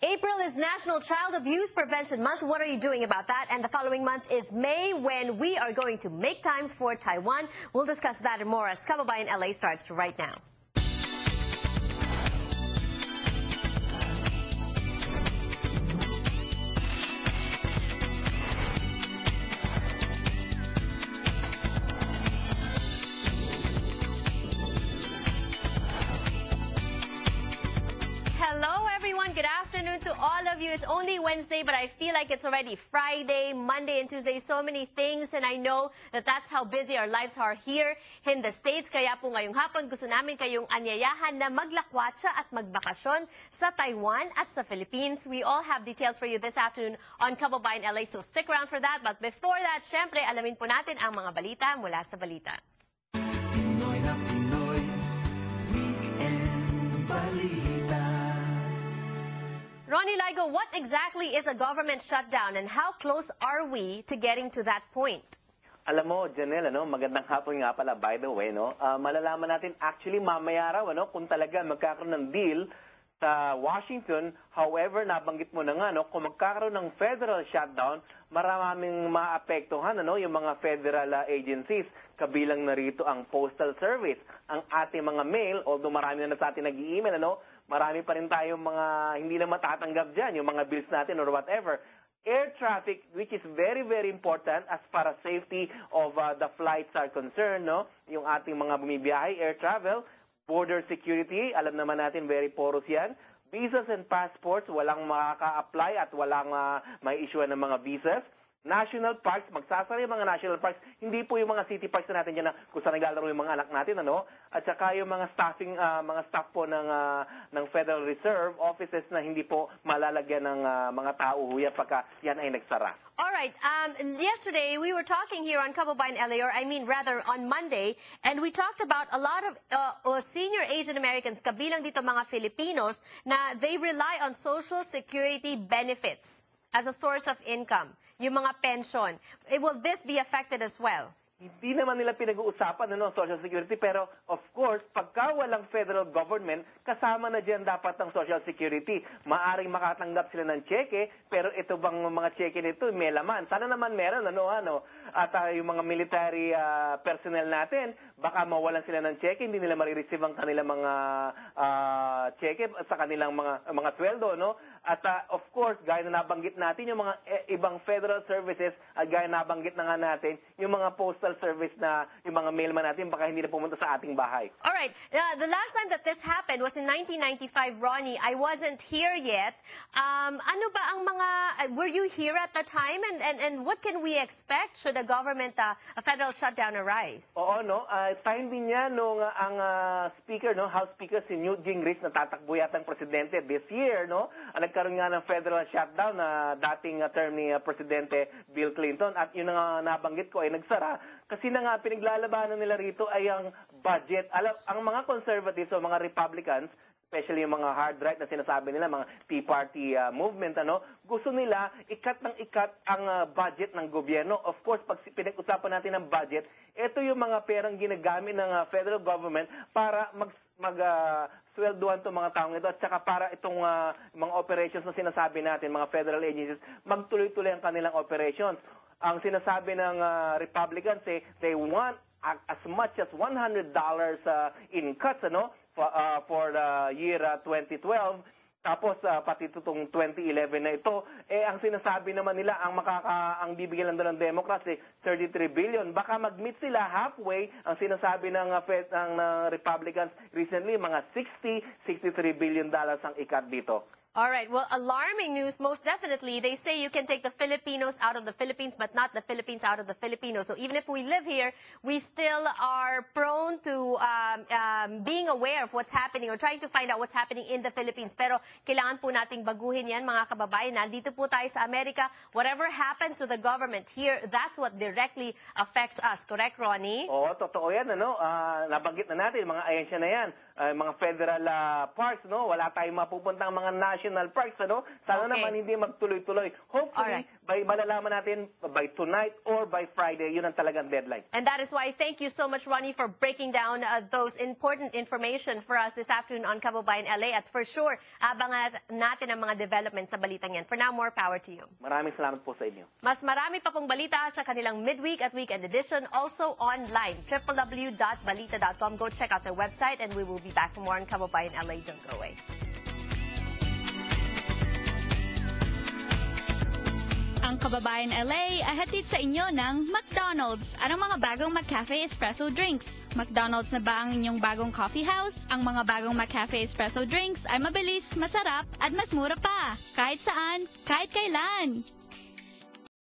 April is National Child Abuse Prevention Month. What are you doing about that? And the following month is May, when we are going to make time for Taiwan. We'll discuss that and more as Kababayan LA starts right now. Good afternoon to all of you. It's only Wednesday, but I feel like it's already Friday, Monday, and Tuesday. So many things, and I know that that's how busy our lives are here in the States. Kaya po ngayong hapon, gusto namin kayong anyayahan na maglakwatsa at magbakasyon sa Taiwan at sa Philippines. We all have details for you this afternoon on Kababayan LA, so stick around for that. But before that, syempre, alamin po natin ang mga balita mula sa balita. Pinoy na Pinoy, Weekend Balita. Ronnie Ligo, what exactly is a government shutdown and how close are we to getting to that point? Alam mo, Janelle, magandang hapon nga pala, by the way, malalaman natin actually mamaya raw, kung talaga magkakaroon ng deal sa Washington. However, nabanggit mo na nga, kung magkakaroon ng federal shutdown, maraming maapektuhan, yung mga federal agencies. Kabilang na rito ang Postal Service, ang ating mga mail, although marami na sa atin nag-i-email, marami pa rin tayong mga hindi na matatanggap dyan, yung mga bills natin or whatever. Air traffic, which is very, very important as far as safety of the flights are concerned, yung ating mga bumibiyahe, air travel. Border security, alam naman natin, very porous yan. Visas and passports, walang makaka-apply at walang may issue ng mga visas. National parks, magsasara yung mga national parks, hindi po yung mga city parks na natin dyan na kung saan naglalaro yung mga anak natin, At saka yung mga mga staff po ng Federal Reserve offices na hindi po malalagyan ng mga tao huya pagka yan ay nagsara. All right. Yesterday, we were talking here on Kababayan LA, or I mean rather on Monday, and we talked about a lot of senior Asian Americans, kabilang dito mga Filipinos, na they rely on Social Security benefits as a source of income. Yung mga pension. Will this be affected as well? Hindi naman nila pinag-uusapan Social Security, pero of course, pagka walang federal government, kasama na dyan dapat ang Social Security. Maaring makatanggap sila ng cheque, pero ito bang mga cheque nito may laman? Sana naman meron, At yung mga military personnel natin, baka mawalan sila ng cheque, hindi nila marireceive ang kanilang mga cheque sa kanilang mga sweldo, At of course, gaya na nabanggit natin, yung mga ibang federal services, at gaya na nabanggit na nga natin, yung mga postal service na yung mga mailman natin, baka hindi na pumunta sa ating bahay. All right. The last time that this happened was in 1995, Ronnie. I wasn't here yet. Ano ba ang mga, were you here at the time? And what can we expect should a federal shutdown arise? Oo, time din niya nung ang speaker, House Speaker si Newt Gingrich, na tatakbo yatang presidente this year, nagkaroon nga ng federal shutdown na dating term ni Presidente Bill Clinton, at yun nga nabanggit ko ay nagsara. Kasi na nga, pinaglalabanan nila rito ay ang budget. Ang mga conservatives o mga Republicans, especially yung mga hard right na sinasabi nila, mga Tea Party movement, gusto nila ikat ng ikat ang budget ng gobyerno. Of course, pag pinag-usapan natin ng budget, ito yung mga perang ginagamit ng federal government para swelduhan itong mga taong ito, at saka para itong mga operations na sinasabi natin, mga federal agencies, magtuloy-tuloy ang kanilang operations. Ang sinasabi ng Republicans, they want as much as $100 in cuts for the year 2012. Tapos pati itong 2011 na ito, ang sinasabi naman nila, ang bibigyan lang doon ng Democrats 33 billion. Baka mag-meet sila halfway. Ang sinasabi ng Republicans recently, mga 63 billion dollars ang ikat dito. All right. Well, alarming news, most definitely. They say you can take the Filipinos out of the Philippines, but not the Philippines out of the Filipinos. So even if we live here, we still are prone to being aware of what's happening or trying to find out what's happening in the Philippines. Pero kailangan po nating baguhin yan, mga kababayan. Nandito po tayo sa Amerika. Whatever happens to the government here, that's what directly affects us. Correct, Ronnie? Oo, totoo yan. Nabanggit na natin, mga ahensya na yan. Mga federal parks, wala tayong mapupuntang mga national national parks, ano? Sana Okay. naman hindi magtuloy-tuloy. Hopefully, Alright. malalaman natin by tonight or by Friday. Yun ang talagang deadline. And that is why thank you so much, Ronnie, for breaking down those important information for us this afternoon on Kababayan LA. At for sure, abangan natin ang mga developments sa balitang yan. For now, more power to you. Maraming salamat po sa inyo. Mas marami pa pong balita sa kanilang midweek at weekend edition, also online, www.balita.com. Go check out their website and we will be back for more on Kababayan LA. Don't go away. Ang Kababayan LA ay hatid sa inyo ng McDonald's. Anong mga bagong McCafe Espresso drinks? McDonald's na ba ang inyong bagong coffee house? Ang mga bagong McCafe Espresso drinks ay mabilis, masarap at mas mura pa. Kahit saan, kahit kailan.